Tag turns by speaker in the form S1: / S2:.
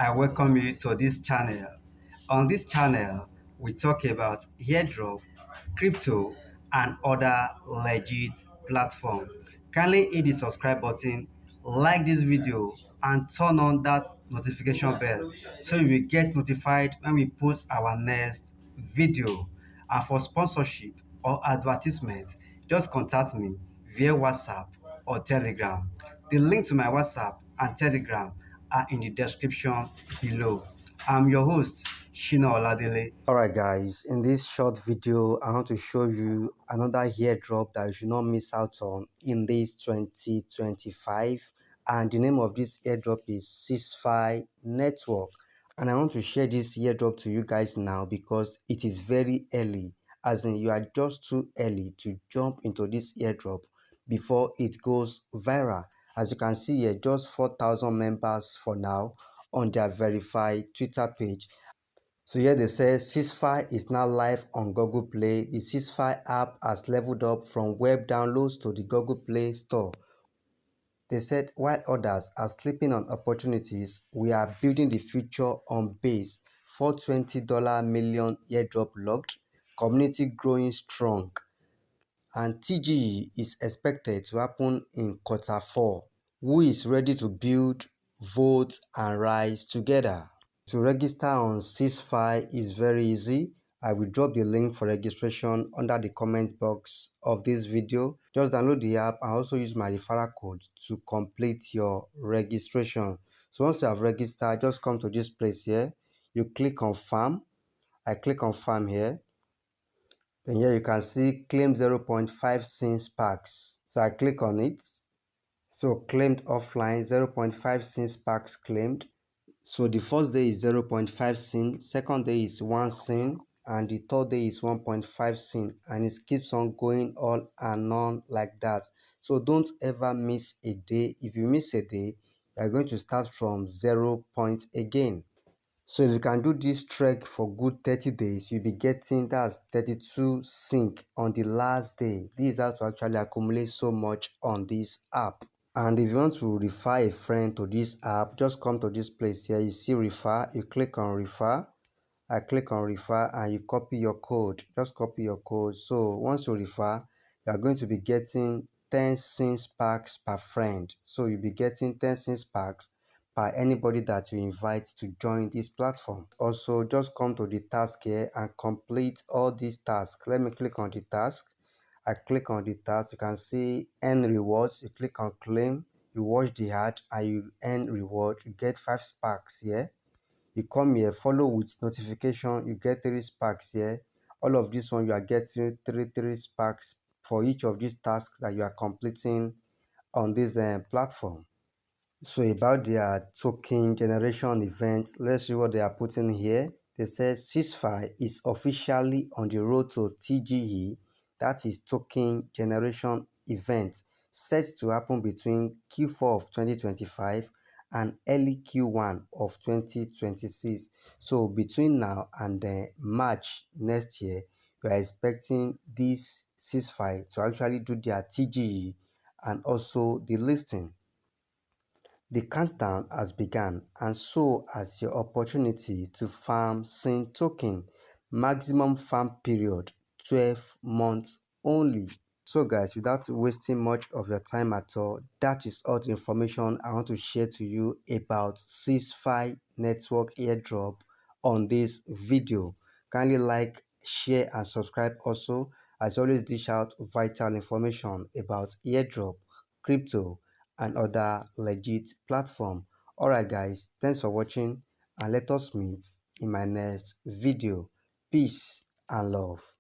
S1: I welcome you to this channel. On this channel, we talk about airdrop, crypto, and other legit platforms. Kindly hit the subscribe button, like this video, and turn on that notification bell so you will get notified when we post our next video. And for sponsorship or advertisement, just contact me via WhatsApp or Telegram. The link to my WhatsApp and Telegram are in the description below. I'm your host, Shina Oladele. Alright guys, in this short video, I want to show you another airdrop that you should not miss out on in this 2025. And the name of this airdrop is Sysfi Network. And I want to share this airdrop to you guys now because it is very early. As in, you are just too early to jump into this airdrop before it goes viral. As you can see here, just 4,000 members for now on their verified Twitter page. So here they say Sysfi is now live on Google Play. The Sysfi app has leveled up from web downloads to the Google Play Store. They said while others are sleeping on opportunities, we are building the future on base. $420 million airdrop locked, community growing strong, and TGE is expected to happen in Q4. Who is ready to build, vote, and rise together? To register on Sysfi is very easy. I will drop the link for registration under the comment box of this video. Just download the app and also use my referral code to complete your registration. So once you have registered, just come to this place here. You click on farm. I click on farm here. Then here you can see claim 0.5 cents packs. So I click on it. So claimed offline 0.5 cents packs claimed. So the first day is 0.5 sin, second day is 1 sin, and the third day is 1.5 sin, and it keeps on going on and on like that. So don't ever miss a day. If you miss a day, you are going to start from 0 point again. So if you can do this trek for good 30 days, you'll be getting that's 32 sync on the last day. This is how to actually accumulate so much on this app. And if you want to refer a friend to this app, just come to this place here. You see refer, you click on refer. I click on refer and you copy your code. Just copy your code. So once you refer, you are going to be getting 10 cents packs per friend. So you'll be getting 10 cents packs by anybody that you invite to join this platform. Also, just come to the task here and complete all these tasks. Let me click on the task. I click on the task. You can see earn rewards. You click on claim. You watch the ad and you earn reward. You get 5 sparks here. You come here, follow with notification. You get 3 sparks here. All of this one you are getting three sparks for each of these tasks that you are completing on this platform. So about their token generation event, let's see what they are putting here. They say Sysfi is officially on the road to TGE, that is token generation event, set to happen between Q4 of 2025 and early Q1 of 2026. So between now and March next year, we are expecting this Sysfi to actually do their TGE and also the listing. The countdown has begun, and so has your opportunity to farm SYN token. Maximum farm period 12 months only. So guys, without wasting much of your time at all, that is all the information I want to share to you about Sysfi Network airdrop on this video. Kindly like, share and subscribe also, as I always dish out vital information about airdrop, crypto and other legit platform. Alright guys, thanks for watching and let us meet in my next video. Peace and love.